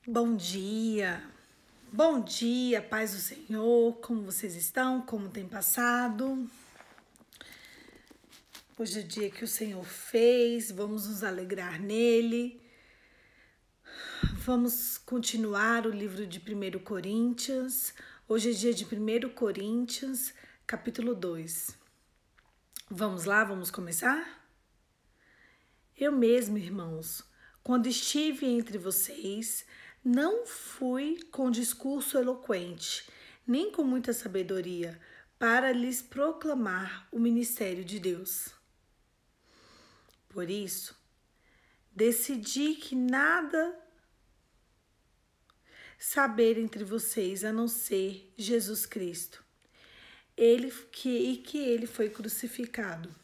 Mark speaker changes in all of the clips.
Speaker 1: Bom dia, paz do Senhor, como vocês estão, como tem passado? Hoje é o dia que o Senhor fez, vamos nos alegrar nele, vamos continuar o livro de 1 Coríntios, hoje é dia de 1 Coríntios, capítulo 2. Vamos lá, vamos começar? Eu mesmo, irmãos, quando estive entre vocês, não fui com discurso eloquente, nem com muita sabedoria, para lhes proclamar o ministério de Deus. Por isso, decidi que nada saber entre vocês a não ser Jesus Cristo, que ele foi crucificado.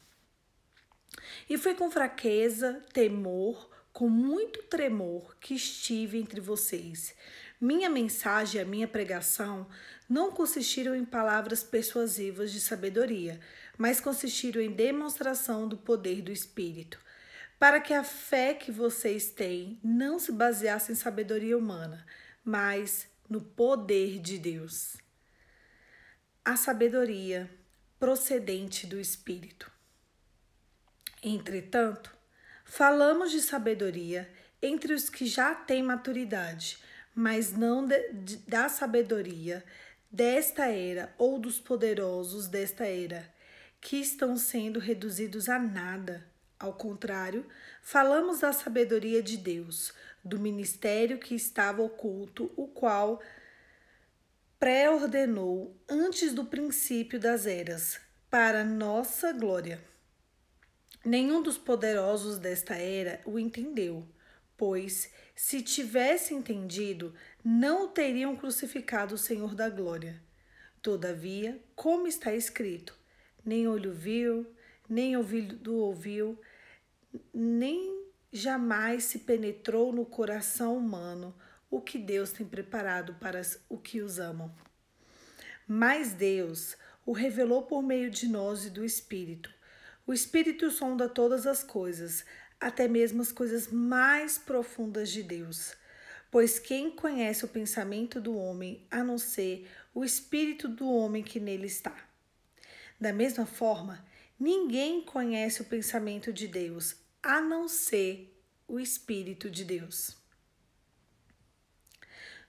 Speaker 1: E foi com fraqueza, temor, com muito tremor que estive entre vocês. Minha mensagem e a minha pregação não consistiram em palavras persuasivas de sabedoria, mas consistiram em demonstração do poder do Espírito, para que a fé que vocês têm não se baseasse em sabedoria humana, mas no poder de Deus. A sabedoria procedente do Espírito. Entretanto, falamos de sabedoria entre os que já têm maturidade, mas não da sabedoria desta era ou dos poderosos desta era, que estão sendo reduzidos a nada. Ao contrário, falamos da sabedoria de Deus, do ministério que estava oculto, o qual pré-ordenou antes do princípio das eras, para nossa glória. Nenhum dos poderosos desta era o entendeu, pois, se tivesse entendido, não o teriam crucificado o Senhor da glória. Todavia, como está escrito, nem olho viu, nem ouvido ouviu, nem jamais se penetrou no coração humano o que Deus tem preparado para os que os amam. Mas Deus o revelou por meio de nós e do Espírito. O Espírito sonda todas as coisas, até mesmo as coisas mais profundas de Deus. Pois quem conhece o pensamento do homem, a não ser o espírito do homem que nele está? Da mesma forma, ninguém conhece o pensamento de Deus, a não ser o Espírito de Deus.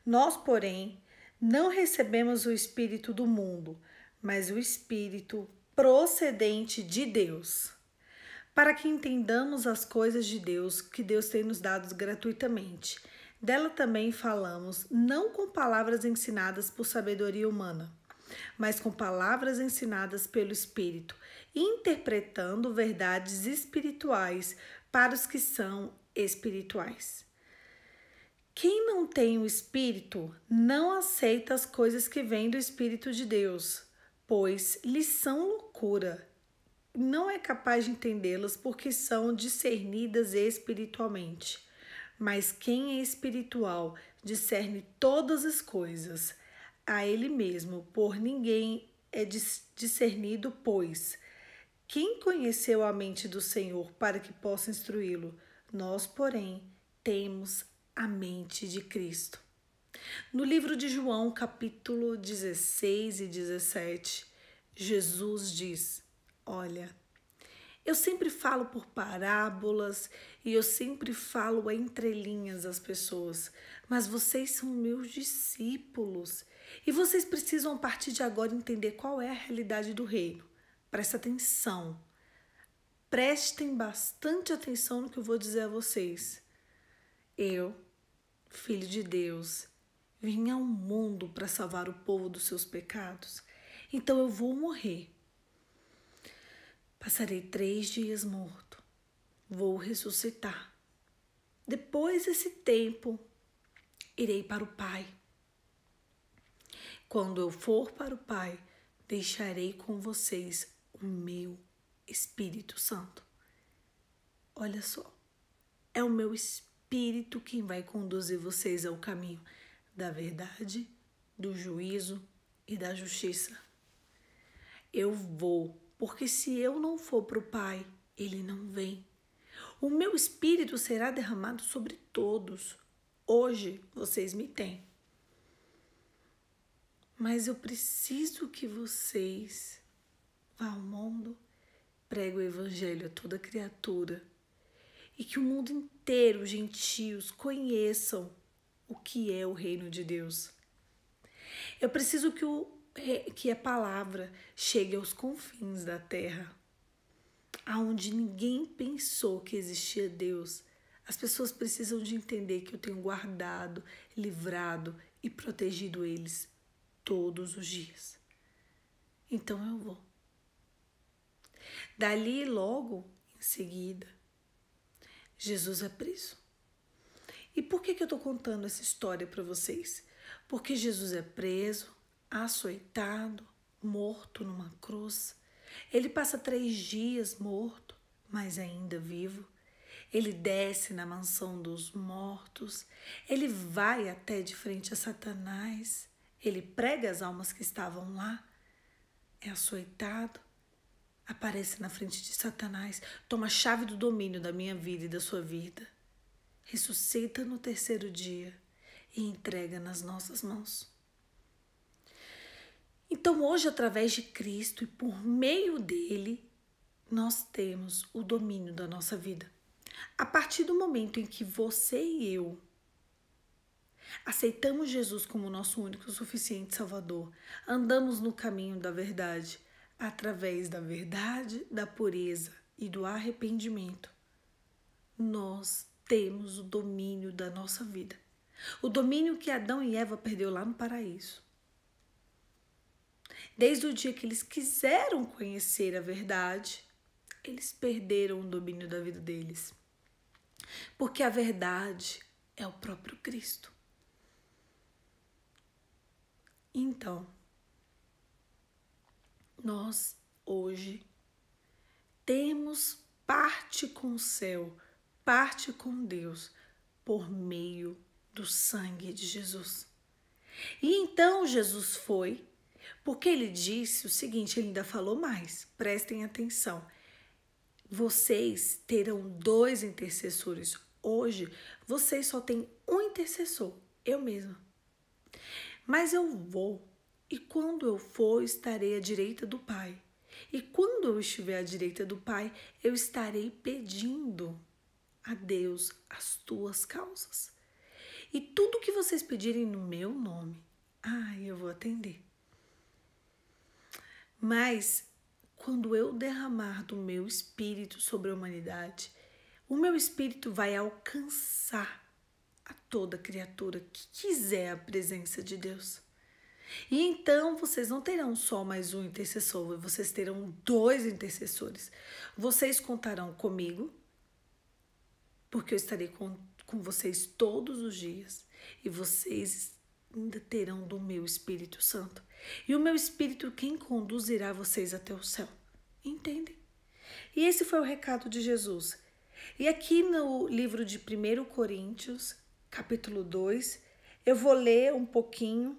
Speaker 1: Nós, porém, não recebemos o Espírito do mundo, mas o Espírito procedente de Deus, para que entendamos as coisas de Deus que Deus tem nos dado gratuitamente. Dela também falamos, não com palavras ensinadas por sabedoria humana, mas com palavras ensinadas pelo Espírito, interpretando verdades espirituais para os que são espirituais. Quem não tem o Espírito não aceita as coisas que vêm do Espírito de Deus, pois lhes são loucura. Não é capaz de entendê-las porque são discernidas espiritualmente. Mas quem é espiritual discerne todas as coisas, a ele mesmo, por ninguém é discernido, pois quem conheceu a mente do Senhor para que possa instruí-lo? Nós, porém, temos a mente de Cristo. No livro de João, capítulo 16 e 17, Jesus diz: olha, eu sempre falo por parábolas e eu sempre falo entre linhas às pessoas, mas vocês são meus discípulos e vocês precisam, a partir de agora, entender qual é a realidade do reino. Presta atenção, prestem bastante atenção no que eu vou dizer a vocês. Eu, Filho de Deus, vim ao mundo para salvar o povo dos seus pecados. Então eu vou morrer. Passarei 3 dias morto. Vou ressuscitar. Depois desse tempo, irei para o Pai. Quando eu for para o Pai, deixarei com vocês o meu Espírito Santo. Olha só, é o meu Espírito quem vai conduzir vocês ao caminho da verdade, do juízo e da justiça. Eu vou, porque se eu não for para o Pai, Ele não vem. O meu Espírito será derramado sobre todos. Hoje vocês me têm. Mas eu preciso que vocês vá ao mundo, pregue o evangelho a toda criatura e que o mundo inteiro, os gentios, conheçam o que é o reino de Deus. Eu preciso que a palavra chegue aos confins da terra, aonde ninguém pensou que existia Deus. As pessoas precisam de entender que eu tenho guardado, livrado e protegido eles todos os dias. Então eu vou. Dali, logo em seguida, Jesus é preso. E por que eu estou contando essa história para vocês? Porque Jesus é preso, açoitado, morto numa cruz. Ele passa 3 dias morto, mas ainda vivo. Ele desce na mansão dos mortos. Ele vai até de frente a Satanás. Ele prega as almas que estavam lá. É açoitado. Aparece na frente de Satanás. Toma a chave do domínio da minha vida e da sua vida. Ressuscita no 3º dia e entrega nas nossas mãos. Então hoje, através de Cristo e por meio dele, nós temos o domínio da nossa vida. A partir do momento em que você e eu aceitamos Jesus como nosso único e suficiente Salvador, andamos no caminho da verdade, através da verdade, da pureza e do arrependimento, nós temos o domínio da nossa vida. O domínio que Adão e Eva perdeu lá no paraíso. Desde o dia que eles quiseram conhecer a verdade, eles perderam o domínio da vida deles. Porque a verdade é o próprio Cristo. Então, nós hoje temos parte com o céu, parte com Deus, por meio do sangue de Jesus. E então Jesus foi, porque ele disse o seguinte, ele ainda falou mais, prestem atenção. Vocês terão 2 intercessores. Hoje, vocês só têm um intercessor, eu mesma. Mas eu vou, e quando eu for, estarei à direita do Pai. E quando eu estiver à direita do Pai, eu estarei pedindo a Deus as tuas causas. E tudo que vocês pedirem no meu nome, eu vou atender. Mas quando eu derramar do meu espírito sobre a humanidade, o meu espírito vai alcançar a toda criatura que quiser a presença de Deus. E então vocês não terão só mais um intercessor, vocês terão 2 intercessores. Vocês contarão comigo, porque eu estarei com vocês todos os dias. E vocês ainda terão do meu Espírito Santo. E o meu Espírito quem conduzirá vocês até o céu. Entendem? E esse foi o recado de Jesus. E aqui no livro de 1 Coríntios, capítulo 2, eu vou ler um pouquinho.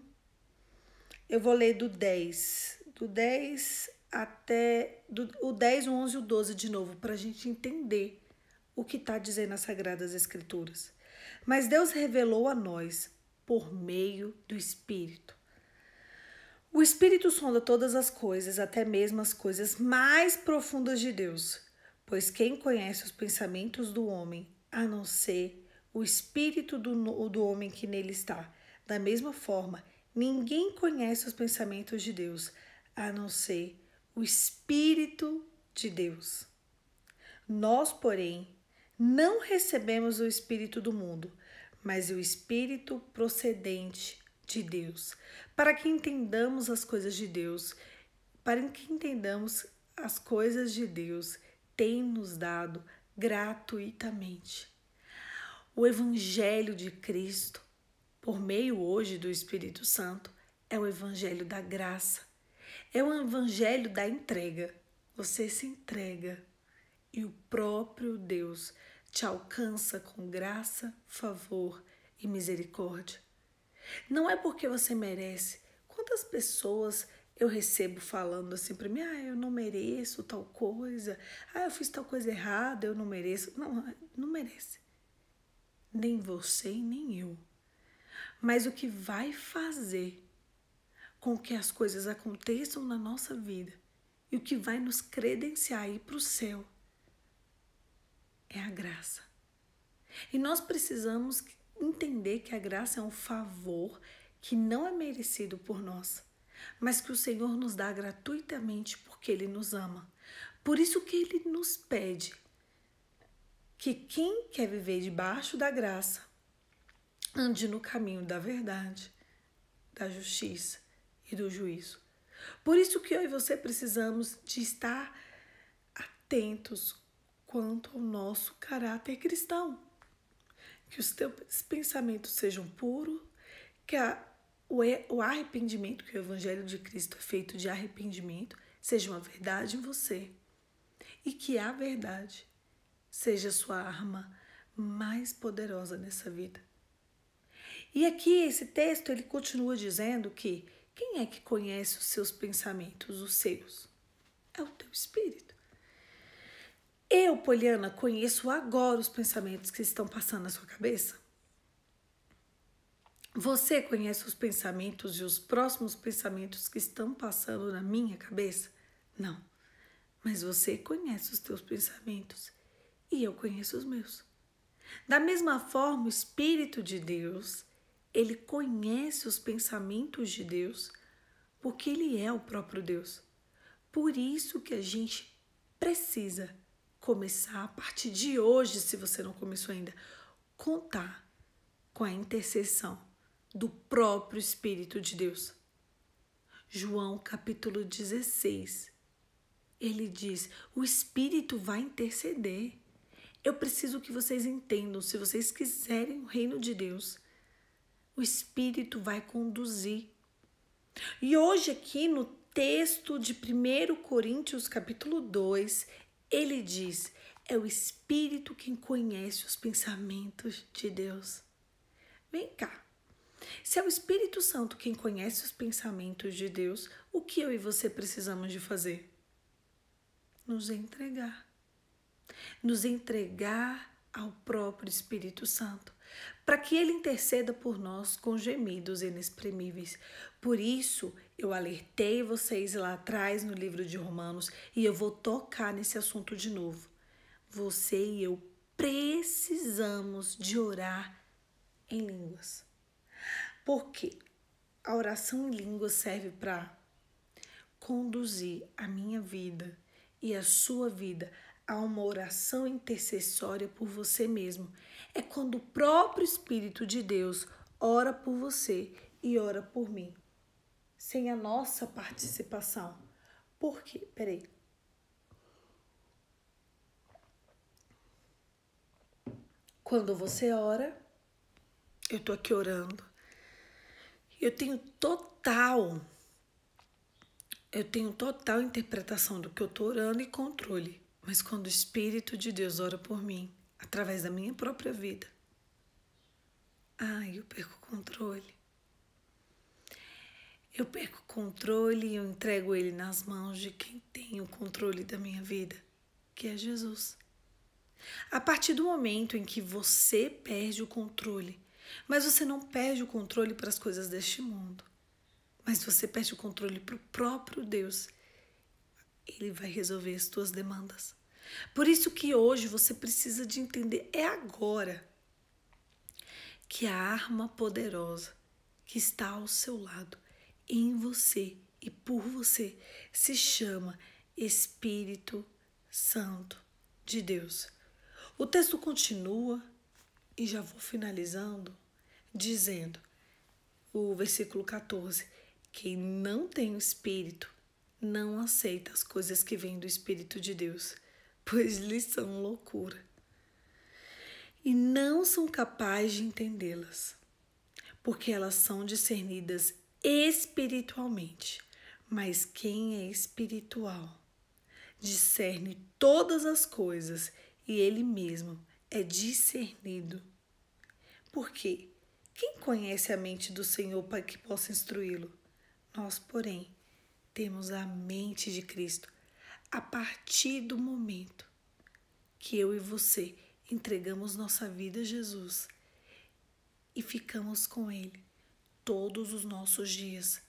Speaker 1: Eu vou ler do 10 até o 10, o 11 e o 12 de novo, para a gente entender o que está dizendo as Sagradas Escrituras. Mas Deus revelou a nós por meio do Espírito. O Espírito sonda todas as coisas, até mesmo as coisas mais profundas de Deus, pois quem conhece os pensamentos do homem, a não ser o Espírito do homem que nele está? Da mesma forma, ninguém conhece os pensamentos de Deus, a não ser o Espírito de Deus. Nós, porém, não recebemos o Espírito do mundo, mas o Espírito procedente de Deus, para que entendamos as coisas de Deus, tem nos dado gratuitamente. O Evangelho de Cristo, por meio hoje do Espírito Santo, é o Evangelho da graça, é o Evangelho da entrega. Você se entrega e o próprio Deus te alcança com graça, favor e misericórdia. Não é porque você merece. Quantas pessoas eu recebo falando assim para mim, eu não mereço tal coisa, eu fiz tal coisa errada, eu não mereço. Não, não merece. nem você e nem eu. Mas o que vai fazer com que as coisas aconteçam na nossa vida e o que vai nos credenciar a ir para o céu é a graça. E nós precisamos entender que a graça é um favor que não é merecido por nós, mas que o Senhor nos dá gratuitamente porque Ele nos ama. Por isso que Ele nos pede que quem quer viver debaixo da graça ande no caminho da verdade, da justiça e do juízo. Por isso que eu e você precisamos de estar atentos quanto ao nosso caráter cristão. Que os teus pensamentos sejam puros, que o arrependimento, que o Evangelho de Cristo é feito de arrependimento, seja uma verdade em você. E que a verdade seja a sua arma mais poderosa nessa vida. E aqui esse texto ele continua dizendo que quem é que conhece os seus pensamentos, os seus? É o teu espírito. Eu, Poliana, conheço agora os pensamentos que estão passando na sua cabeça? Você conhece os pensamentos e os próximos pensamentos que estão passando na minha cabeça? Não. Mas você conhece os teus pensamentos e eu conheço os meus. Da mesma forma, o Espírito de Deus, ele conhece os pensamentos de Deus porque ele é o próprio Deus. Por isso que a gente precisa começar a partir de hoje, se você não começou ainda, contar com a intercessão do próprio Espírito de Deus. João capítulo 16, ele diz, o Espírito vai interceder. Eu preciso que vocês entendam, se vocês quiserem o reino de Deus, o Espírito vai conduzir. E hoje aqui no texto de 1 Coríntios capítulo 2, ele diz, é o Espírito quem conhece os pensamentos de Deus. Vem cá, se é o Espírito Santo quem conhece os pensamentos de Deus, o que eu e você precisamos de fazer? Nos entregar. Nos entregar ao próprio Espírito Santo, para que ele interceda por nós com gemidos inexprimíveis. Por isso, eu alertei vocês lá atrás no livro de Romanos e eu vou tocar nesse assunto de novo. Você e eu precisamos de orar em línguas. Porque a oração em línguas serve para conduzir a minha vida e a sua vida a uma oração intercessória por você mesmo. É quando o próprio Espírito de Deus ora por você e ora por mim, sem a nossa participação. Por quê? Peraí. Quando você ora, eu tô aqui orando, eu tenho total interpretação do que eu tô orando e controle. Mas quando o Espírito de Deus ora por mim, através da minha própria vida, eu perco o controle. Eu perco o controle e eu entrego ele nas mãos de quem tem o controle da minha vida, que é Jesus. A partir do momento em que você perde o controle, mas você não perde o controle para as coisas deste mundo, mas você perde o controle para o próprio Deus, ele vai resolver as tuas demandas. Por isso que hoje você precisa de entender, é agora, que a arma poderosa que está ao seu lado, em você e por você, se chama Espírito Santo de Deus. O texto continua e já vou finalizando, dizendo, o versículo 14, quem não tem o Espírito não aceita as coisas que vêm do Espírito de Deus, pois lhes são loucura, e não são capazes de entendê-las, porque elas são discernidas espiritualmente. Mas quem é espiritual discerne todas as coisas e ele mesmo é discernido. Por quê? Quem conhece a mente do Senhor para que possa instruí-lo? Nós, porém, temos a mente de Cristo a partir do momento que eu e você entregamos nossa vida a Jesus e ficamos com Ele todos os nossos dias.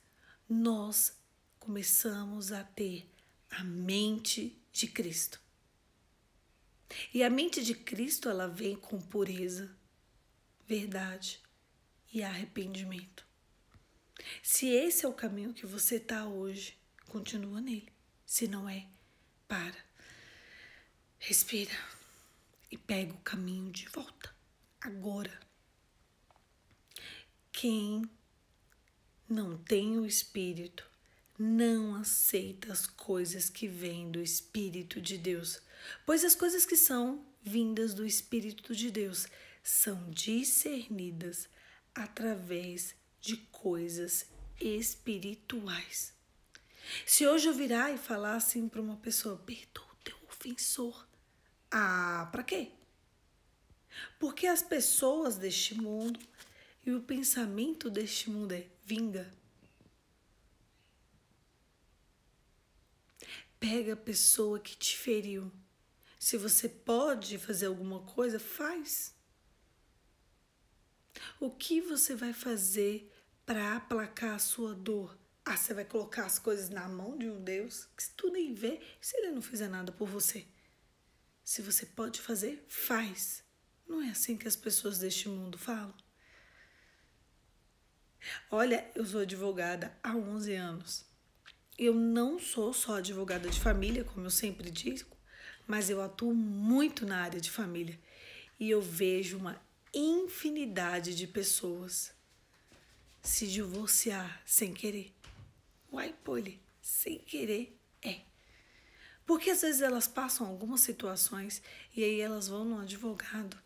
Speaker 1: Nós começamos a ter a mente de Cristo. E a mente de Cristo, ela vem com pureza, verdade e arrependimento. Se esse é o caminho que você está hoje, continua nele. Se não é, para, respira e pega o caminho de volta. Agora, quem não tem o Espírito não aceita as coisas que vêm do Espírito de Deus, pois as coisas que são vindas do Espírito de Deus são discernidas através de coisas espirituais. Se hoje eu virar e falar assim para uma pessoa, perdoa o teu ofensor, para quê? Porque as pessoas deste mundo e o pensamento deste mundo é vinga. Pega a pessoa que te feriu. Se você pode fazer alguma coisa, faz. O que você vai fazer para aplacar a sua dor? Você vai colocar as coisas na mão de um Deus que se tu nem vê, se ele não fizer nada por você. Se você pode fazer, faz. Não é assim que as pessoas deste mundo falam? Olha, eu sou advogada há 11 anos. Eu não sou só advogada de família, como eu sempre digo, mas eu atuo muito na área de família. E eu vejo uma infinidade de pessoas se divorciar sem querer. Uai, Poli, sem querer é. Porque às vezes elas passam algumas situações e aí elas vão no advogado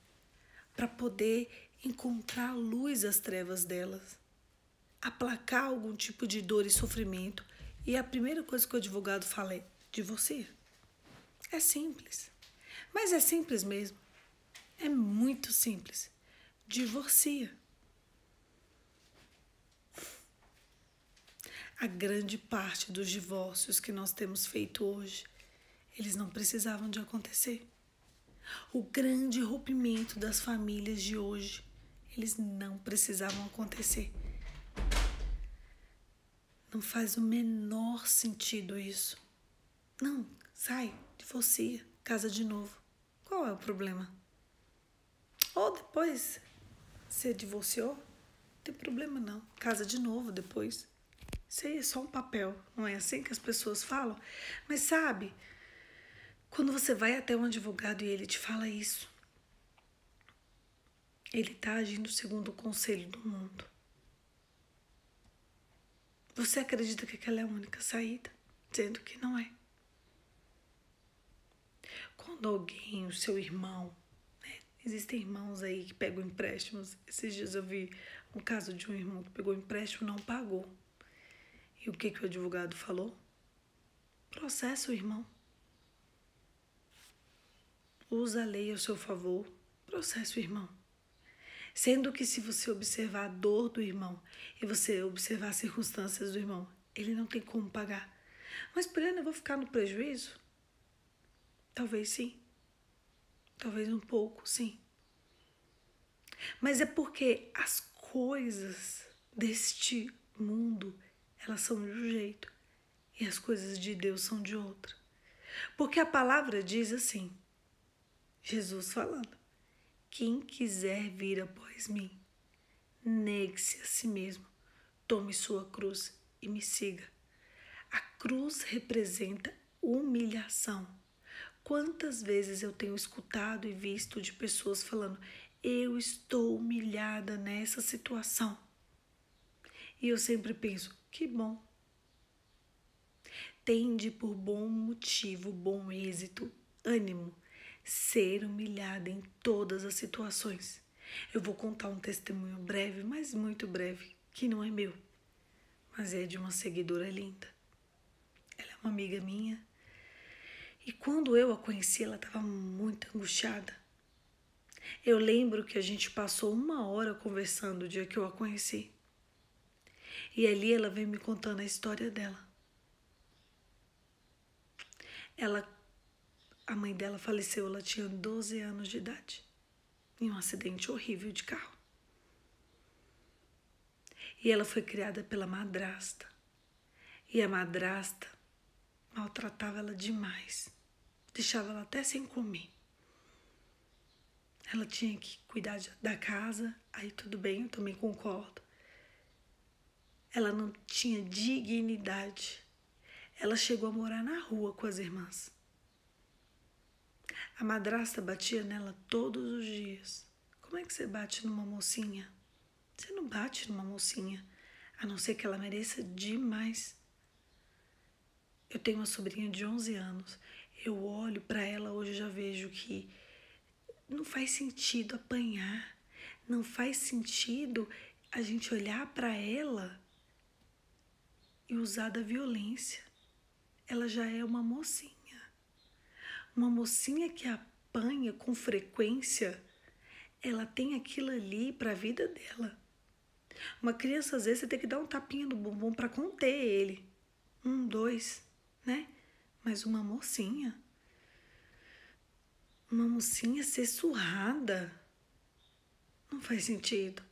Speaker 1: para poder encontrar luz às trevas delas, aplacar algum tipo de dor e sofrimento. E a primeira coisa que o advogado fala é divorcia. É simples. Mas é simples mesmo. É muito simples. Divorcia. A grande parte dos divórcios que nós temos feito hoje, eles não precisavam de acontecer. O grande rompimento das famílias de hoje, eles não precisavam acontecer. Não faz o menor sentido isso. Não, sai, divorcia, casa de novo. Qual é o problema? Ou depois você divorciou, não tem problema não. Casa de novo depois. Isso aí é só um papel, não é assim que as pessoas falam? Mas sabe, quando você vai até um advogado e ele te fala isso, ele está agindo segundo o conselho do mundo. Você acredita que aquela é a única saída, sendo que não é. Quando alguém, o seu irmão, né? Existem irmãos aí que pegam empréstimos. Esses dias eu vi um caso de um irmão que pegou empréstimo e não pagou. E o que o advogado falou? Processa o irmão. Usa a lei ao seu favor. Processa o irmão. Sendo que se você observar a dor do irmão e você observar as circunstâncias do irmão, ele não tem como pagar. Mas, Poliana, eu vou ficar no prejuízo? Talvez sim. Talvez um pouco, sim. Mas é porque as coisas deste mundo, elas são de um jeito e as coisas de Deus são de outro. Porque a palavra diz assim, Jesus falando, quem quiser vir após mim, negue-se a si mesmo, tome sua cruz e me siga. A cruz representa humilhação. Quantas vezes eu tenho escutado e visto de pessoas falando, eu estou humilhada nessa situação. E eu sempre penso, que bom. Tende por bom motivo, bom êxito, ânimo, ser humilhada em todas as situações. Eu vou contar um testemunho breve, mas muito breve, que não é meu, mas é de uma seguidora linda. Ela é uma amiga minha e quando eu a conheci, ela estava muito angustiada. Eu lembro que a gente passou 1 hora conversando o dia que eu a conheci. E ali ela veio me contando a história dela. A mãe dela faleceu, ela tinha 12 anos de idade, em um acidente horrível de carro. E ela foi criada pela madrasta. E a madrasta maltratava ela demais. Deixava ela até sem comer. Ela tinha que cuidar da casa. Aí tudo bem, eu também concordo. Ela não tinha dignidade. Ela chegou a morar na rua com as irmãs. A madrasta batia nela todos os dias. Como é que você bate numa mocinha? Você não bate numa mocinha, a não ser que ela mereça demais. Eu tenho uma sobrinha de 11 anos. Eu olho para ela hoje e já vejo que não faz sentido apanhar. Não faz sentido a gente olhar para ela e usar da violência. Ela já é uma mocinha. Uma mocinha que apanha com frequência, ela tem aquilo ali para a vida dela. Uma criança, às vezes, você tem que dar um tapinha no bumbum para conter ele. 1, 2, né? Mas uma mocinha ser surrada, não faz sentido.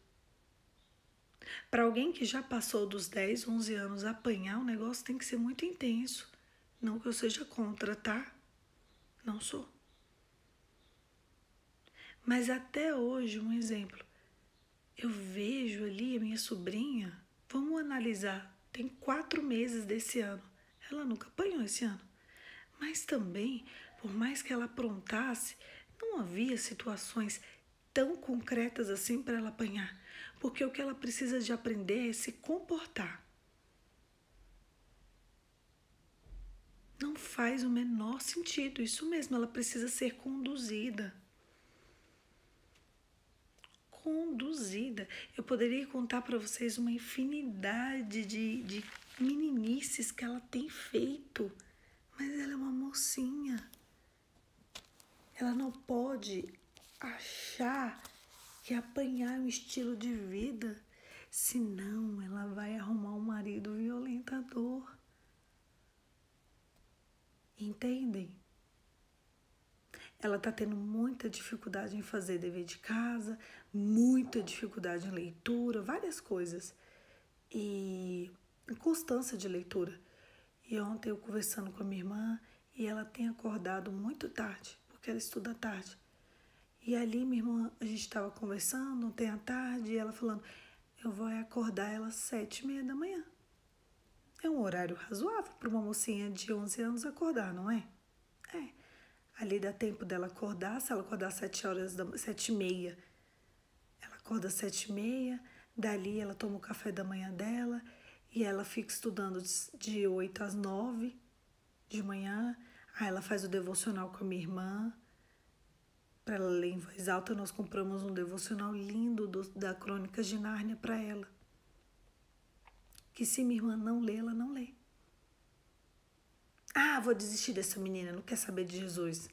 Speaker 1: Para alguém que já passou dos 10, 11 anos, apanhar, o negócio tem que ser muito intenso. Não que eu seja contra, tá? Não sou. Mas até hoje, um exemplo. Eu vejo ali a minha sobrinha, vamos analisar, tem 4 meses desse ano. Ela nunca apanhou esse ano. Mas também, por mais que ela aprontasse, não havia situações tão concretas assim para ela apanhar. Porque o que ela precisa de aprender é se comportar. Não faz o menor sentido, isso mesmo, ela precisa ser conduzida. Eu poderia contar para vocês uma infinidade de meninices que ela tem feito, mas ela é uma mocinha. Ela não pode achar que apanhar é um estilo de vida, senão ela vai arrumar um marido violentador. Entendem? Ela está tendo muita dificuldade em fazer dever de casa, muita dificuldade em leitura, várias coisas. E constância de leitura. E ontem eu conversando com a minha irmã, e ela tem acordado muito tarde, porque ela estuda tarde. E ali, minha irmã, a gente estava conversando, ontem à tarde, e ela falando, eu vou acordar ela às 7h30 da manhã. É um horário razoável para uma mocinha de 11 anos acordar, não é? É. Ali dá tempo dela acordar, se ela acordar às 7h30, ela acorda às 7h30, dali ela toma o café da manhã dela e ela fica estudando de 8 às 9 de manhã. Aí ela faz o devocional com a minha irmã, para ela ler em voz alta. Nós compramos um devocional lindo da Crônicas de Nárnia para ela. Que se minha irmã não lê, ela não lê. Ah, vou desistir dessa menina, não quer saber de Jesus.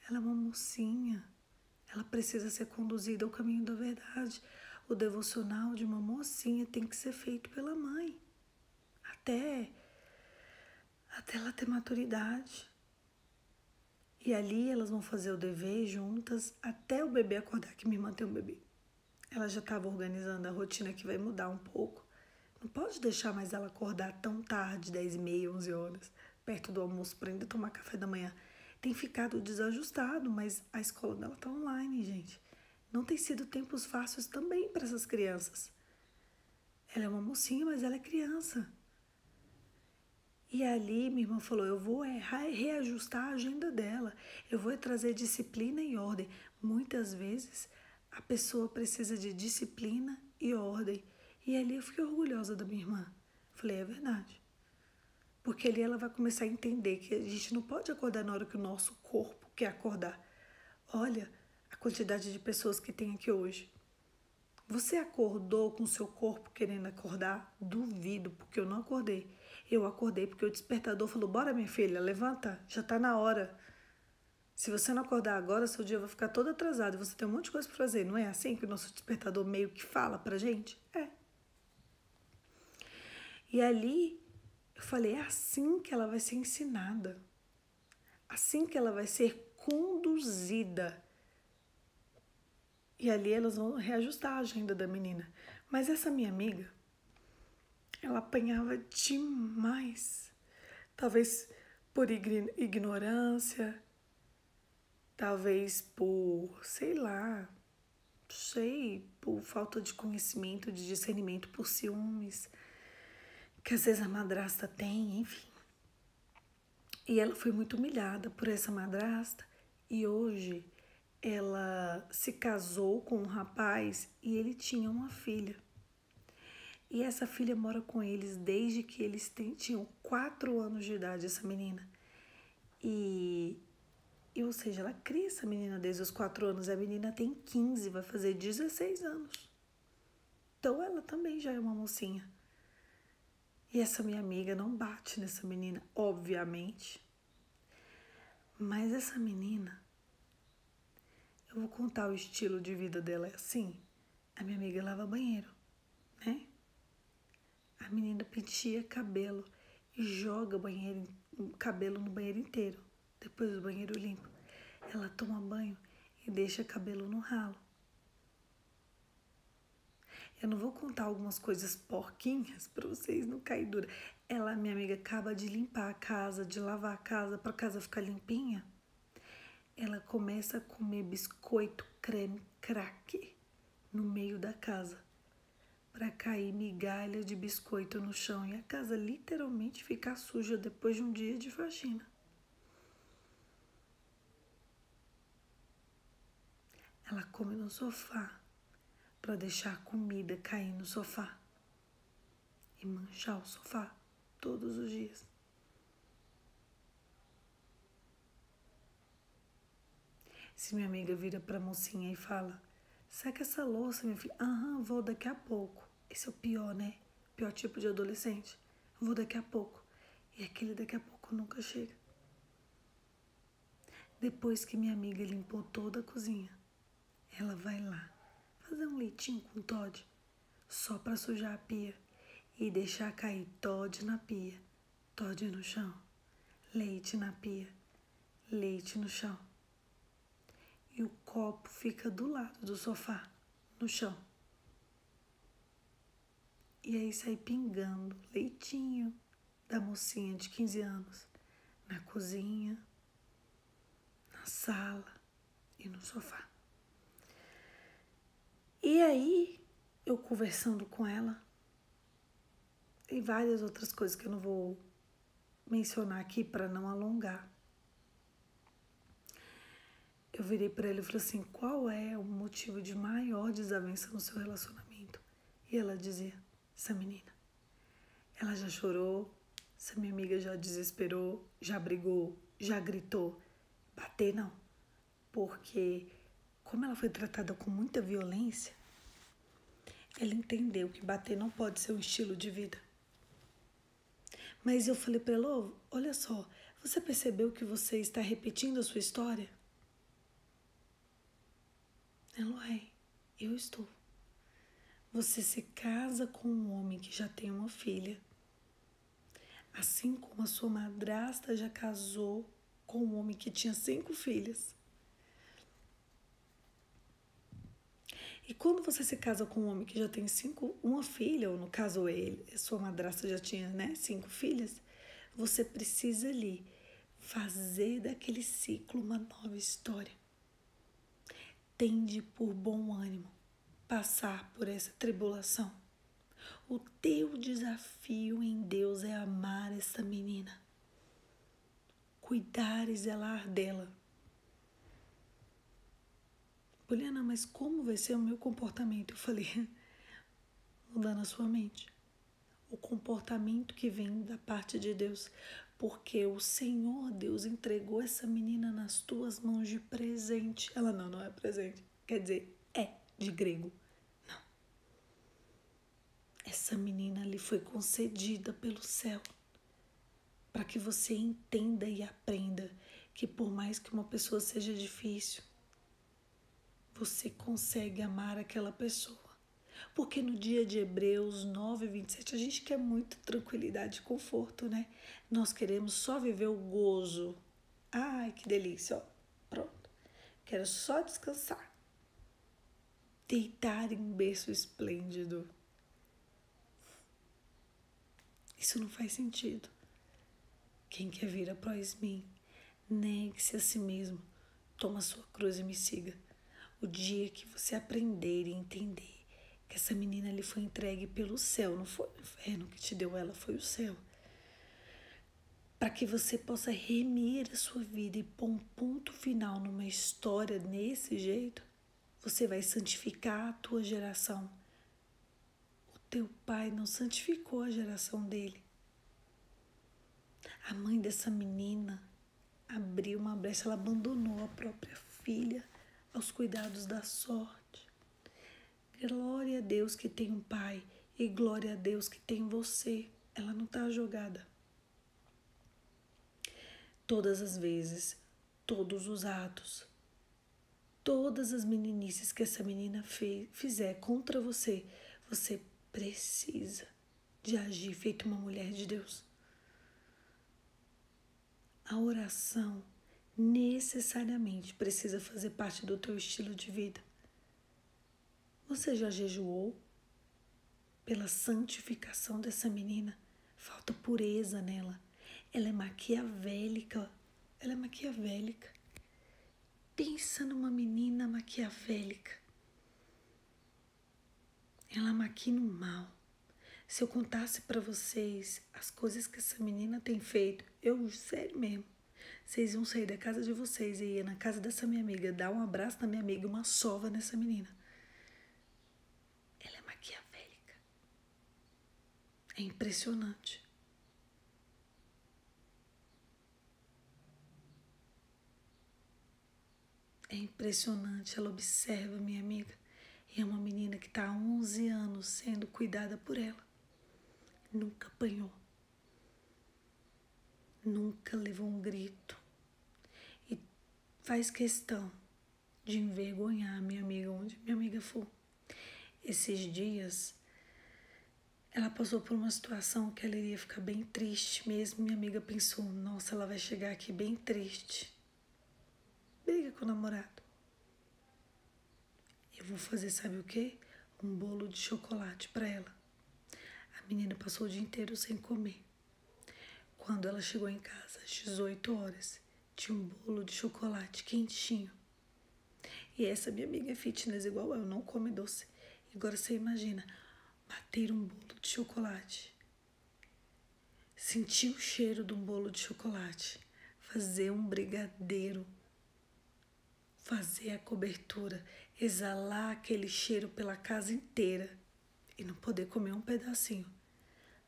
Speaker 1: Ela é uma mocinha. Ela precisa ser conduzida ao caminho da verdade. O devocional de uma mocinha tem que ser feito pela mãe. Até ela ter maturidade. E ali elas vão fazer o dever juntas até o bebê acordar, que minha irmã tem um bebê. Ela já estava organizando a rotina que vai mudar um pouco. Não pode deixar mais ela acordar tão tarde, 10h30, 11 horas, perto do almoço, para ainda tomar café da manhã. Tem ficado desajustado, mas a escola dela está online, gente. Não tem sido tempos fáceis também para essas crianças. Ela é uma mocinha, mas ela é criança. E ali minha irmã falou, eu vou reajustar a agenda dela. Eu vou trazer disciplina e ordem. Muitas vezes a pessoa precisa de disciplina e ordem. E ali eu fiquei orgulhosa da minha irmã. Falei, é verdade. Porque ali ela vai começar a entender que a gente não pode acordar na hora que o nosso corpo quer acordar. Olha a quantidade de pessoas que tem aqui hoje. Você acordou com o seu corpo querendo acordar? Duvido, porque eu não acordei. Eu acordei porque o despertador falou, bora minha filha, levanta, já tá na hora. Se você não acordar agora, seu dia vai ficar todo atrasado e você tem um monte de coisa para fazer. Não é assim que o nosso despertador meio que fala pra gente? É. E ali eu falei, é assim que ela vai ser ensinada. Assim que ela vai ser conduzida. E ali elas vão reajustar a agenda da menina. Mas essa minha amiga, Ela apanhava demais. Talvez por ignorância, talvez por, sei lá, por falta de conhecimento, de discernimento, por ciúmes, que às vezes a madrasta tem, enfim. E ela foi muito humilhada por essa madrasta e hoje ela se casou com um rapaz e ele tinha uma filha. E essa filha mora com eles desde que eles tinham 4 anos de idade, essa menina. Ou seja, ela cria essa menina desde os 4 anos. A menina tem 15, vai fazer 16 anos. Então ela também já é uma mocinha. E essa minha amiga não bate nessa menina, obviamente. Mas essa menina, eu vou contar o estilo de vida dela é assim. A minha amiga lava banheiro, né? A menina penteia cabelo e joga cabelo no banheiro inteiro. Depois do banheiro limpo, ela toma banho e deixa cabelo no ralo. Eu não vou contar algumas coisas porquinhas para vocês não caírem dura. Ela, minha amiga, acaba de limpar a casa, de lavar a casa para a casa ficar limpinha. Ela começa a comer biscoito, creme, crack no meio da casa para cair migalha de biscoito no chão e a casa literalmente ficar suja depois de um dia de faxina. Ela come no sofá para deixar a comida cair no sofá e manchar o sofá todos os dias. Se minha amiga vira pra mocinha e fala: seca essa louça, minha filha. Aham, vou daqui a pouco. Esse é o pior, né? Pior tipo de adolescente. Vou daqui a pouco. E aquele daqui a pouco nunca chega. Depois que minha amiga limpou toda a cozinha, ela vai lá fazer um leitinho com Toddy só pra sujar a pia e deixar cair Toddy na pia, Toddy no chão, leite na pia, leite no chão. E o copo fica do lado do sofá, no chão. E aí sai pingando leitinho da mocinha de 15 anos na cozinha, na sala e no sofá. E aí, eu conversando com ela, e várias outras coisas que eu não vou mencionar aqui para não alongar. Eu virei para ela e falei assim: qual é o motivo de maior desavença no seu relacionamento? E ela dizia: essa menina. Ela já chorou, essa minha amiga já desesperou, já brigou, já gritou. Bater não, porque como ela foi tratada com muita violência, ela entendeu que bater não pode ser um estilo de vida. Mas eu falei para ela: olha só, você percebeu que você está repetindo a sua história? Ela: eu estou. Você se casa com um homem que já tem uma filha, assim como a sua madrasta já casou com um homem que tinha 5 filhas. E quando você se casa com um homem que já tem uma filha, ou no caso ele, sua madrasta já tinha, 5 filhas, você precisa ali fazer daquele ciclo uma nova história. Tende por bom ânimo passar por essa tribulação. O teu desafio em Deus é amar essa menina, cuidar e zelar dela. Poliana, mas como vai ser o meu comportamento? Eu falei: mudando a sua mente. O comportamento que vem da parte de Deus, porque o Senhor Deus entregou essa menina nas tuas mãos de presente. Ela: não é presente, quer dizer, é de grego. Não. Essa menina lhe foi concedida pelo céu para que você entenda e aprenda que por mais que uma pessoa seja difícil, você consegue amar aquela pessoa. Porque no dia de Hebreus 9:27, a gente quer muita tranquilidade e conforto, né? Nós queremos só viver o gozo. Ai, que delícia, ó. Pronto. Quero só descansar. Deitar em um berço esplêndido. Isso não faz sentido. Quem quer vir após mim, negue-se a si mesmo, toma a sua cruz e me siga. O dia que você aprender e entender que essa menina lhe foi entregue pelo céu, não foi o inferno que te deu ela, foi o céu. Para que você possa remir a sua vida e pôr um ponto final numa história desse jeito, você vai santificar a tua geração. O teu pai não santificou a geração dele. A mãe dessa menina abriu uma brecha, ela abandonou a própria filha aos cuidados da sorte. Glória a Deus que tem um pai e glória a Deus que tem você. Ela não está jogada. Todas as vezes, todos os atos, todas as meninices que essa menina fizer contra você, você precisa de agir feito uma mulher de Deus. A oração necessariamente precisa fazer parte do teu estilo de vida. Você já jejuou pela santificação dessa menina? Falta pureza nela. Ela é maquiavélica. Ela é maquiavélica. Pensa numa menina maquiavélica. Ela maquina o mal. Se eu contasse para vocês as coisas que essa menina tem feito, sério mesmo, vocês iam sair da casa de vocês e ir na casa dessa minha amiga, dar um abraço na minha amiga e uma sova nessa menina. Ela é maquiavélica. É impressionante. É impressionante, ela observa minha amiga. E é uma menina que está há 11 anos sendo cuidada por ela. Nunca apanhou. Nunca levou um grito. E faz questão de envergonhar minha amiga onde minha amiga for. Esses dias, ela passou por uma situação que ela iria ficar bem triste mesmo. Minha amiga pensou, nossa, ela vai chegar aqui bem triste. Briga com o namorado. Eu vou fazer, sabe o quê? Um bolo de chocolate para ela. A menina passou o dia inteiro sem comer. Quando ela chegou em casa, às 18 horas, tinha um bolo de chocolate quentinho. E essa minha amiga é fitness igual eu, não come doce. E agora você imagina, bater um bolo de chocolate, sentir o cheiro de um bolo de chocolate, fazer um brigadeiro, fazer a cobertura, exalar aquele cheiro pela casa inteira e não poder comer um pedacinho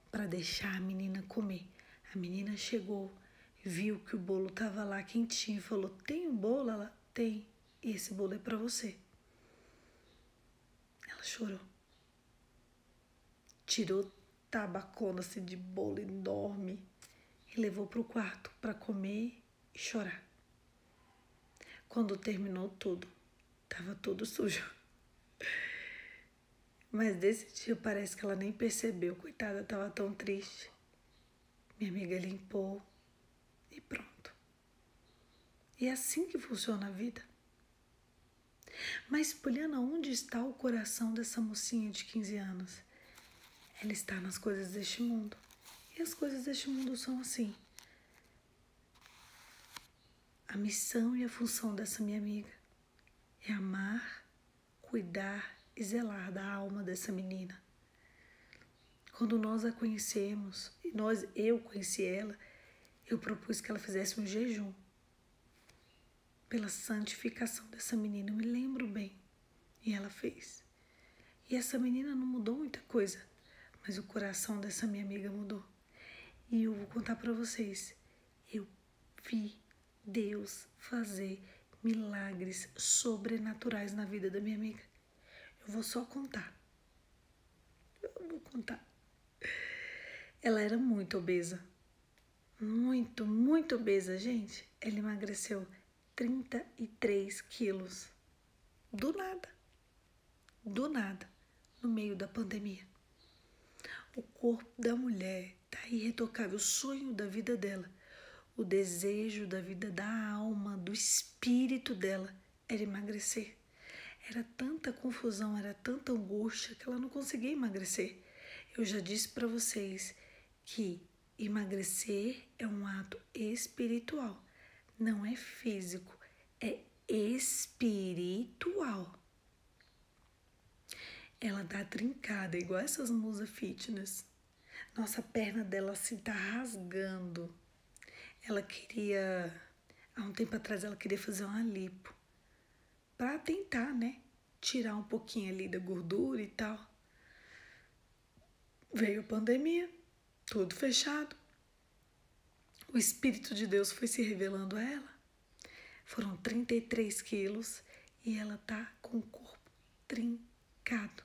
Speaker 1: para deixar a menina comer. A menina chegou, viu que o bolo estava lá quentinho e falou, tem um bolo? Ela, tem, e esse bolo é para você. Ela chorou. Tirou tabacona assim de bolo enorme e levou para o quarto para comer e chorar. Quando terminou tudo, estava tudo sujo. Mas desse dia parece que ela nem percebeu, coitada, estava tão triste. Minha amiga limpou e pronto. E é assim que funciona a vida. Mas, Poliana, onde está o coração dessa mocinha de 15 anos? Ela está nas coisas deste mundo. E as coisas deste mundo são assim. A missão e a função dessa minha amiga é amar, cuidar e zelar da alma dessa menina. Quando nós a conhecemos, eu conheci ela, eu propus que ela fizesse um jejum pela santificação dessa menina. Eu me lembro bem. E ela fez. E essa menina não mudou muita coisa, mas o coração dessa minha amiga mudou. E eu vou contar para vocês. Eu vi Deus fazer milagres sobrenaturais na vida da minha amiga. Eu vou só contar. Eu vou contar. Ela era muito obesa. Muito, muito obesa, gente. Ela emagreceu 33 quilos. Do nada. Do nada. No meio da pandemia. O corpo da mulher tá irretocável. O sonho da vida dela. O desejo da vida, da alma, do espírito dela era emagrecer. Era tanta confusão, era tanta angústia que ela não conseguia emagrecer. Eu já disse para vocês, que emagrecer é um ato espiritual, não é físico, é espiritual. Ela tá trincada, igual essas musas fitness. Nossa, a perna dela assim tá rasgando. Ela queria, há um tempo atrás, ela queria fazer uma lipo pra tentar, né, tirar um pouquinho ali da gordura e tal. Veio a pandemia, tudo fechado. O Espírito de Deus foi se revelando a ela. Foram 33 quilos e ela tá com o corpo trincado.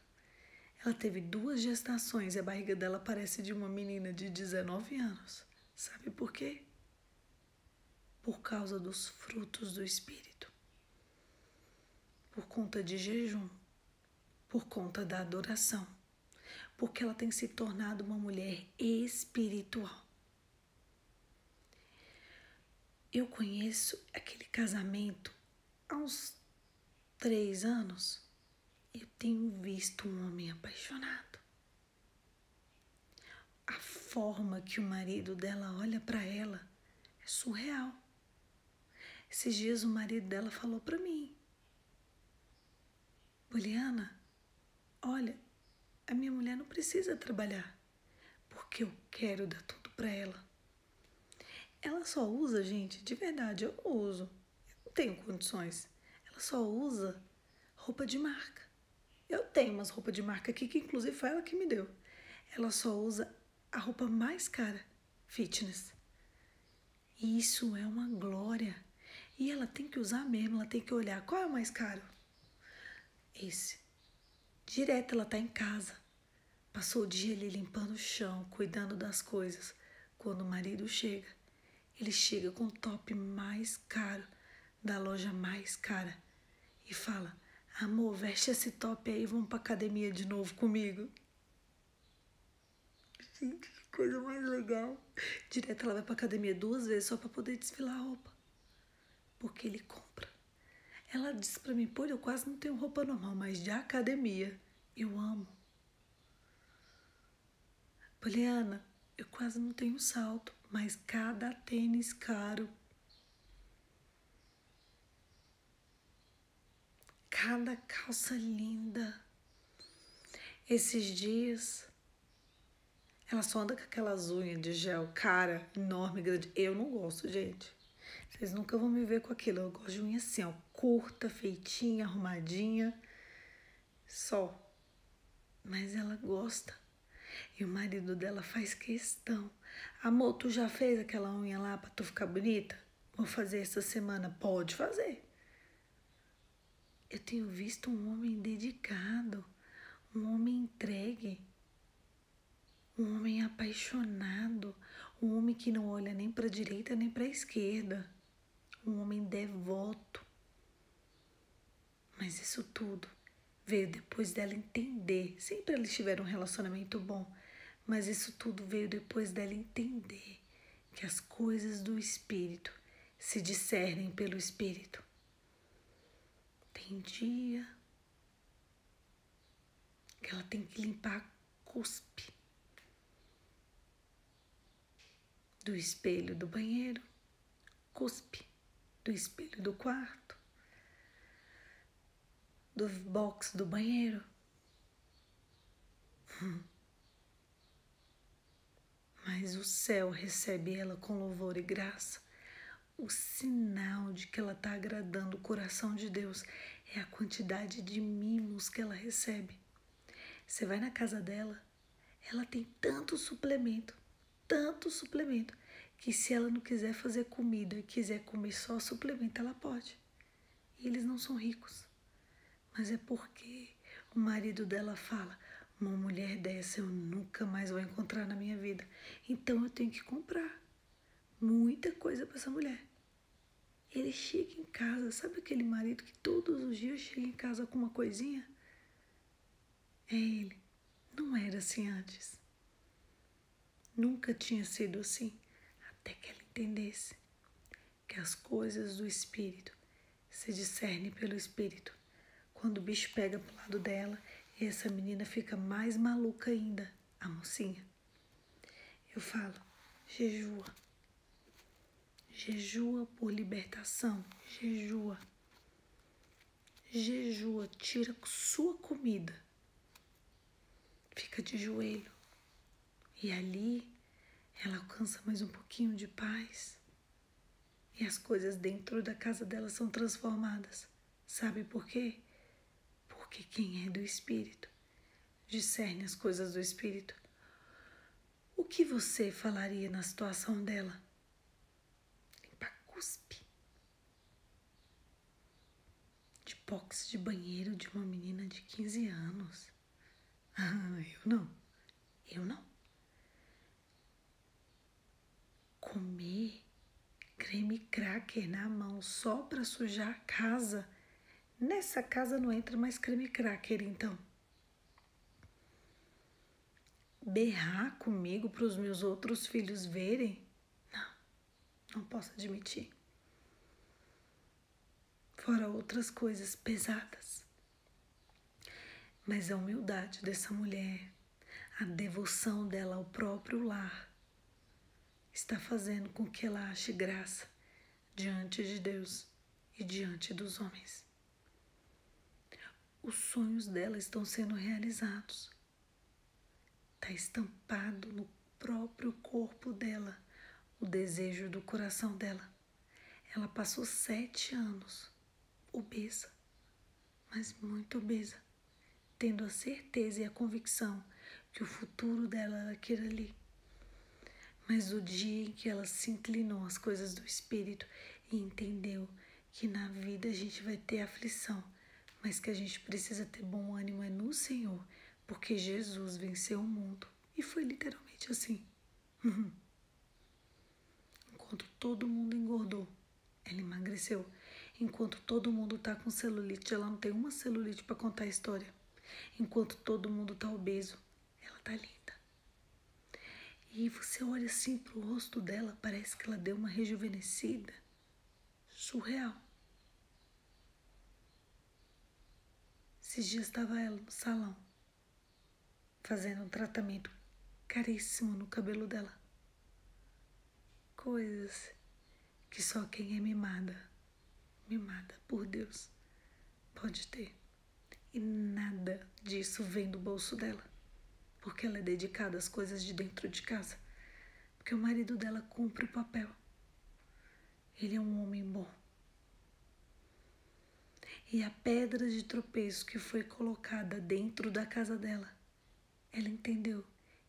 Speaker 1: Ela teve 2 gestações e a barriga dela parece de uma menina de 19 anos. Sabe por quê? Por causa dos frutos do Espírito. Por conta de jejum. Por conta da adoração. Porque ela tem se tornado uma mulher espiritual. Eu conheço aquele casamento há uns 3 anos. Eu tenho visto um homem apaixonado. A forma que o marido dela olha para ela é surreal. Esses dias o marido dela falou para mim: Poliana, olha, a minha mulher não precisa trabalhar, porque eu quero dar tudo para ela. Ela só usa, gente, de verdade, eu não uso. Eu não tenho condições. Ela só usa roupa de marca. Eu tenho umas roupas de marca aqui, que inclusive foi ela que me deu. Ela só usa a roupa mais cara, fitness. E isso é uma glória. E ela tem que usar mesmo, ela tem que olhar. Qual é o mais caro? Esse. Direto ela tá em casa. Passou o dia ali limpando o chão, cuidando das coisas. Quando o marido chega, ele chega com o top mais caro, da loja mais cara. E fala: amor, veste esse top aí e vamos pra academia de novo comigo. Gente, que coisa mais legal. Direto ela vai pra academia 2 vezes só pra poder desfilar a roupa. Porque ele compra. Ela disse pra mim: pô, eu quase não tenho roupa normal, mas de academia eu amo. Poliana, eu quase não tenho salto, mas cada tênis caro. Cada calça linda. Esses dias, ela só anda com aquelas unhas de gel, cara, enorme, grande. Eu não gosto, gente. Vocês nunca vão me ver com aquilo. Eu gosto de unha assim, ó, curta, feitinha, arrumadinha, só. Mas ela gosta. E o marido dela faz questão. Amor, tu já fez aquela unha lá pra tu ficar bonita? Vou fazer essa semana. Pode fazer. Eu tenho visto um homem dedicado, um homem entregue, um homem apaixonado, um homem que não olha nem para a direita nem para a esquerda, um homem devoto. Mas isso tudo veio depois dela entender. Sempre eles tiveram um relacionamento bom, mas isso tudo veio depois dela entender que as coisas do Espírito se discernem pelo Espírito. Tem dia que ela tem que limpar cuspe do espelho do banheiro, cuspe do espelho do quarto, do box do banheiro. Mas o céu recebe ela com louvor e graça. O sinal de que ela está agradando o coração de Deus é a quantidade de mimos que ela recebe. Você vai na casa dela, ela tem tanto suplemento, que se ela não quiser fazer comida e quiser comer só suplemento, ela pode. E eles não são ricos. Mas é porque o marido dela fala: uma mulher dessa eu nunca mais vou encontrar na minha vida. Então eu tenho que comprar muita coisa para essa mulher. Ele chega em casa, sabe aquele marido que todos os dias chega em casa com uma coisinha? É ele. Não era assim antes. Nunca tinha sido assim, até que ela entendesse que as coisas do Espírito se discernem pelo Espírito. Quando o bicho pega pro lado dela, essa menina fica mais maluca ainda, a mocinha. eu falo, jejua. Jejua por libertação, jejua. Jejua, tira sua comida. Fica de joelho. E ali ela alcança mais um pouquinho de paz. E as coisas dentro da casa dela são transformadas. Sabe por quê? Porque quem é do Espírito discerne as coisas do Espírito. O que você falaria na situação dela? Limpa cuspe. De box de banheiro de uma menina de 15 anos. Ah, eu não. Comer creme cracker na mão só para sujar a casa. Nessa casa não entra mais creme cracker, então. Berrar comigo para os meus outros filhos verem? Não posso admitir. Fora outras coisas pesadas. Mas a humildade dessa mulher, a devoção dela ao próprio lar, está fazendo com que ela ache graça diante de Deus e diante dos homens. Os sonhos dela estão sendo realizados. Está estampado no próprio corpo dela o desejo do coração dela. Ela passou 7 anos obesa, mas muito obesa, tendo a certeza e a convicção que o futuro dela era aquele ali. Mas o dia em que ela se inclinou às coisas do Espírito e entendeu que na vida a gente vai ter aflição, mas que a gente precisa ter bom ânimo é no Senhor, porque Jesus venceu o mundo. E foi literalmente assim. Enquanto todo mundo engordou, ela emagreceu. Enquanto todo mundo tá com celulite, ela não tem uma celulite para contar a história. Enquanto todo mundo tá obeso, ela tá linda. E você olha assim pro rosto dela, parece que ela deu uma rejuvenescida. Surreal. Esses dias estava ela no salão, fazendo um tratamento caríssimo no cabelo dela. Coisas que só quem é mimada por Deus, pode ter. E nada disso vem do bolso dela, porque ela é dedicada às coisas de dentro de casa, porque o marido dela cumpre o papel. Ele é um homem bom. E a pedra de tropeço que foi colocada dentro da casa dela, ela entendeu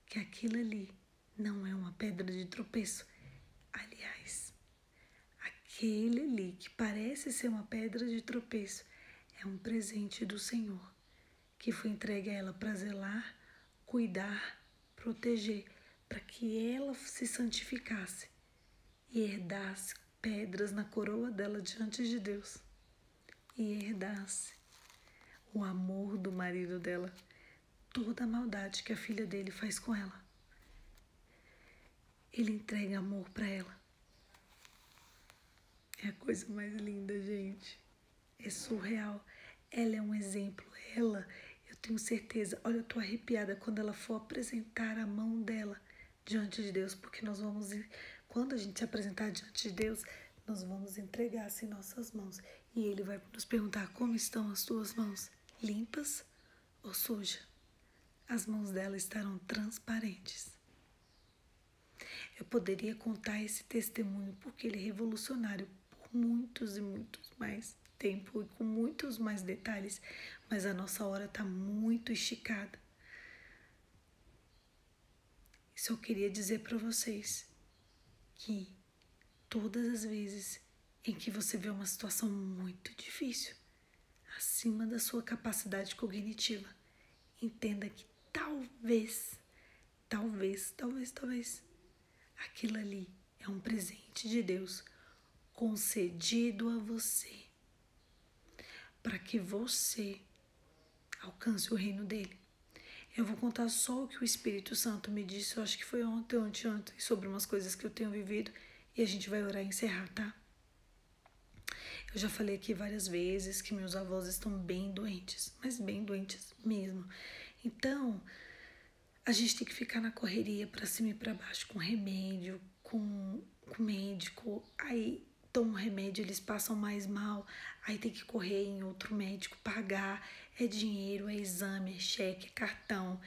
Speaker 1: que aquilo ali não é uma pedra de tropeço. Aliás, aquele ali que parece ser uma pedra de tropeço é um presente do Senhor, que foi entregue a ela para zelar, cuidar, proteger, para que ela se santificasse e herdasse pedras na coroa dela diante de Deus. E herdasse o amor do marido dela, toda a maldade que a filha dele faz com ela. Ele entrega amor para ela. É a coisa mais linda, gente. É surreal. Ela é um exemplo. Eu tenho certeza. Olha, eu tô arrepiada quando ela for apresentar a mão dela diante de Deus, porque quando a gente se apresentar diante de Deus, nós vamos entregar assim nossas mãos. E Ele vai nos perguntar: como estão as tuas mãos? Limpas ou sujas? As mãos dela estarão transparentes. Eu poderia contar esse testemunho porque ele é revolucionário por muitos e muitos mais tempo e com muitos mais detalhes, mas a nossa hora está muito esticada. Só queria dizer para vocês que todas as vezes em que você vê uma situação muito difícil, acima da sua capacidade cognitiva, entenda que talvez, aquilo ali é um presente de Deus concedido a você para que você alcance o reino dele. Eu vou contar só o que o Espírito Santo me disse, eu acho que foi ontem ou anteontem, sobre umas coisas que eu tenho vivido, e a gente vai orar e encerrar, tá? Eu já falei aqui várias vezes que meus avós estão bem doentes, mas bem doentes mesmo. Então, a gente tem que ficar na correria pra cima e pra baixo com remédio, com médico. Aí tomam remédio, eles passam mais mal. Aí tem que correr em outro médico, pagar. É dinheiro, é exame, é cheque, é cartão.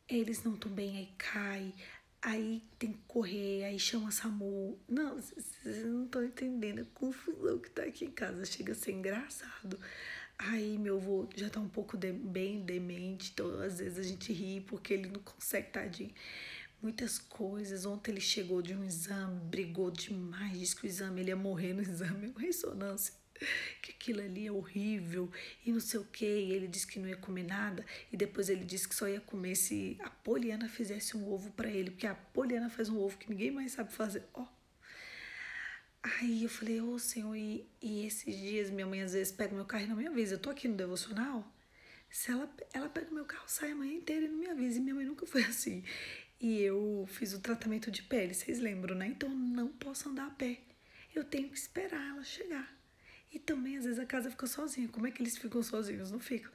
Speaker 1: Eles não estão bem, aí cai. Aí tem que correr, aí chama SAMU. Não, vocês não estão entendendo a confusão que tá aqui em casa. Chega a ser engraçado. Aí meu avô já tá um pouco bem demente, então às vezes a gente ri porque ele não consegue, tadinho. Muitas coisas. Ontem ele chegou de um exame, brigou demais, disse que o exame, ele ia morrer no exame, uma ressonância, que aquilo ali é horrível e não sei o que. E ele disse que não ia comer nada e depois ele disse que só ia comer se a Poliana fizesse um ovo pra ele, porque a Poliana faz um ovo que ninguém mais sabe fazer. Ó. Aí eu falei, ô Senhor, e esses dias minha mãe às vezes pega meu carro e não me avisa. Eu tô aqui no devocional, se ela pega meu carro, sai a manhã inteira e não me avisa. E minha mãe nunca foi assim. E eu fiz o tratamento de pele, vocês lembram, né? Então eu não posso andar a pé. Eu tenho que esperar ela chegar. E também às vezes a casa fica sozinha. Como é que eles ficam sozinhos? Não ficam.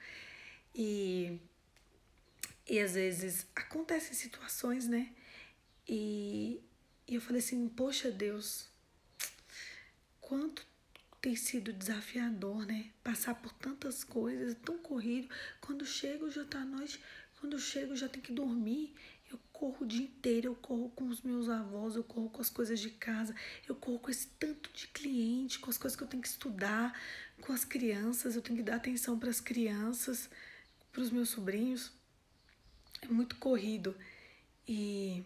Speaker 1: E às vezes acontecem situações, né? E eu falei assim, poxa Deus, quanto tem sido desafiador, né? Passar por tantas coisas, tão corrido. Quando chego já tá à noite, quando chego já tem que dormir. Eu corro o dia inteiro, eu corro com os meus avós, eu corro com as coisas de casa, eu corro com esse tanto de cliente, com as coisas que eu tenho que estudar, com as crianças, eu tenho que dar atenção para as crianças, para os meus sobrinhos. É muito corrido. E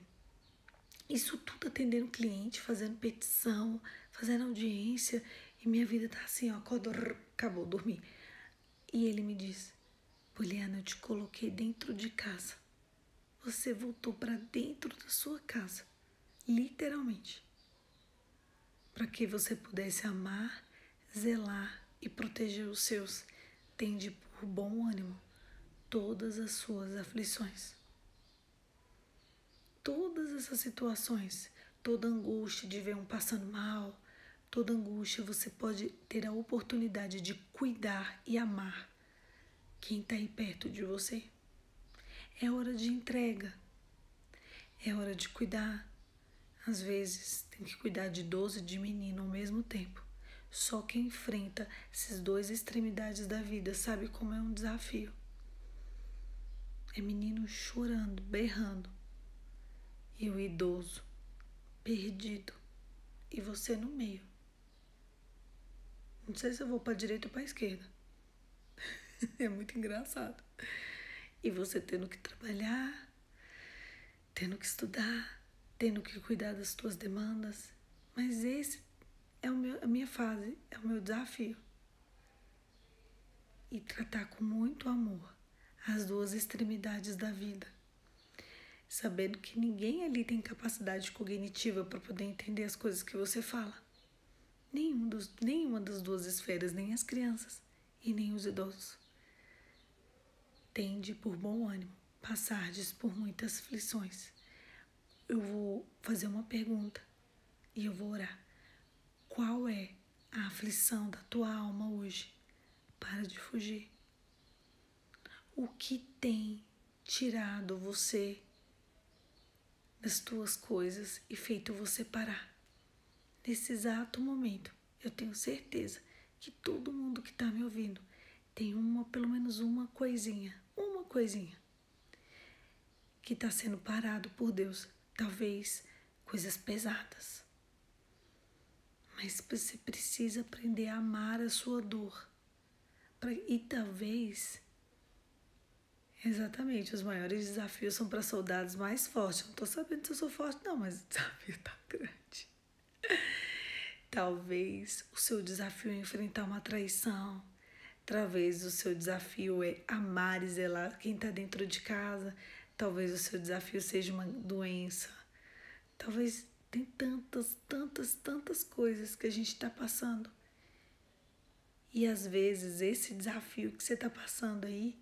Speaker 1: isso tudo atendendo cliente, fazendo petição, fazendo audiência. E minha vida tá assim, ó, acabou, dormi. E ele me diz, Poliana, eu te coloquei dentro de casa. Você voltou para dentro da sua casa, literalmente, para que você pudesse amar, zelar e proteger os seus. Tende por bom ânimo todas as suas aflições. Todas essas situações, toda angústia de ver um passando mal, toda angústia, você pode ter a oportunidade de cuidar e amar quem está aí perto de você. É hora de entrega, é hora de cuidar. Às vezes tem que cuidar de 12 de menino ao mesmo tempo. Só quem enfrenta essas duas extremidades da vida sabe como é um desafio. É menino chorando, berrando, e o idoso perdido, e você no meio. Não sei se eu vou para a direita ou para a esquerda. É muito engraçado. E você tendo que trabalhar, tendo que estudar, tendo que cuidar das tuas demandas. Mas esse é a minha fase, é o meu desafio. E tratar com muito amor as duas extremidades da vida. Sabendo que ninguém ali tem capacidade cognitiva para poder entender as coisas que você fala. Nenhuma das duas esferas, nem as crianças e nem os idosos. Tende por bom ânimo, passardes por muitas aflições. Eu vou fazer uma pergunta e eu vou orar. Qual é a aflição da tua alma hoje? Para de fugir. O que tem tirado você das tuas coisas e feito você parar? Nesse exato momento, eu tenho certeza que todo mundo que está me ouvindo tem pelo menos uma coisinha que está sendo parado por Deus. Talvez coisas pesadas. Mas você precisa aprender a amar a sua dor. E talvez, exatamente, os maiores desafios são para soldados mais fortes. Eu não estou sabendo se eu sou forte, não, mas o desafio está grande. Talvez o seu desafio é enfrentar uma traição. Talvez o seu desafio é amar e zelar quem está dentro de casa. Talvez o seu desafio seja uma doença. Talvez tem tantas coisas que a gente está passando. E às vezes esse desafio que você está passando aí,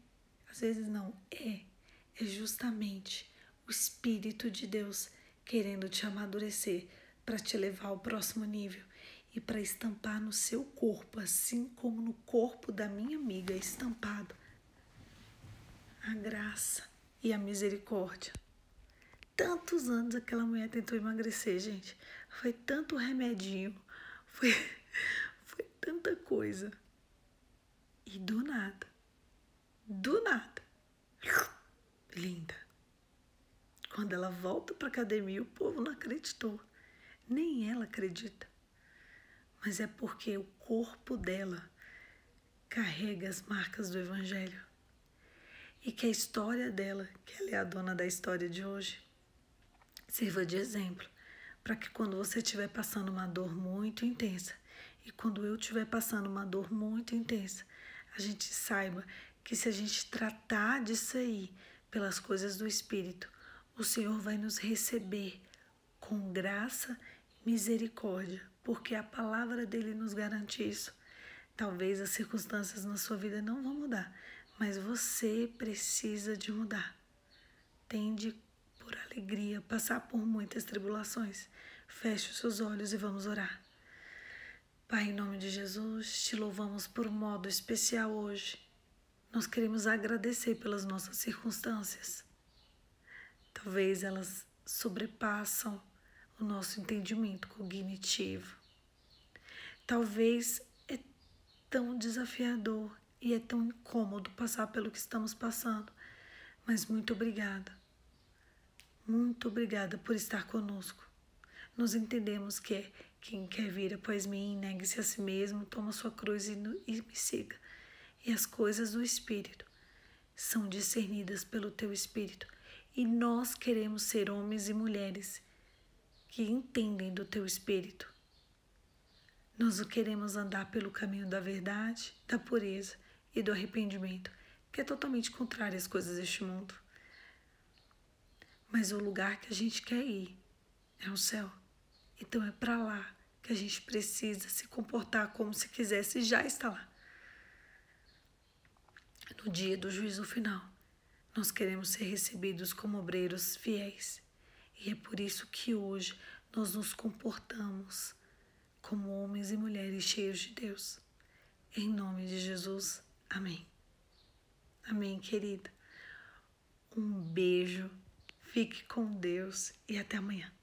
Speaker 1: às vezes não, é justamente o Espírito de Deus querendo te amadurecer para te levar ao próximo nível e para estampar no seu corpo, assim como no corpo da minha amiga é estampado a graça e a misericórdia. Tantos anos aquela mulher tentou emagrecer, gente. Foi tanto remedinho, foi tanta coisa. E do nada, linda. Quando ela volta para a academia, o povo não acreditou. Nem ela acredita. Mas é porque o corpo dela carrega as marcas do Evangelho. E que a história dela, que ela é a dona da história de hoje, sirva de exemplo para que quando você estiver passando uma dor muito intensa e quando eu estiver passando uma dor muito intensa, a gente saiba que se a gente tratar disso aí pelas coisas do Espírito, o Senhor vai nos receber com graça e misericórdia, porque a palavra dele nos garante isso. Talvez as circunstâncias na sua vida não vão mudar, mas você precisa de mudar. Tende por alegria passar por muitas tribulações. Feche os seus olhos e vamos orar. Pai, em nome de Jesus, te louvamos por um modo especial hoje. Nós queremos agradecer pelas nossas circunstâncias. Talvez elas sobrepassam o nosso entendimento cognitivo. Talvez é tão desafiador e é tão incômodo passar pelo que estamos passando. Mas muito obrigada. Muito obrigada por estar conosco. Nós entendemos que quem quer vir após mim, negue-se a si mesmo, toma sua cruz e me siga. E as coisas do Espírito são discernidas pelo teu Espírito. E nós queremos ser homens e mulheres que entendem do teu Espírito. Nós queremos andar pelo caminho da verdade, da pureza e do arrependimento, que é totalmente contrário às coisas deste mundo. Mas o lugar que a gente quer ir é o céu. Então é para lá que a gente precisa se comportar como se quisesse já estar lá. No dia do juízo final, nós queremos ser recebidos como obreiros fiéis. E é por isso que hoje nós nos comportamos como homens e mulheres cheios de Deus. Em nome de Jesus, amém. Amém, querida. Um beijo, fique com Deus e até amanhã.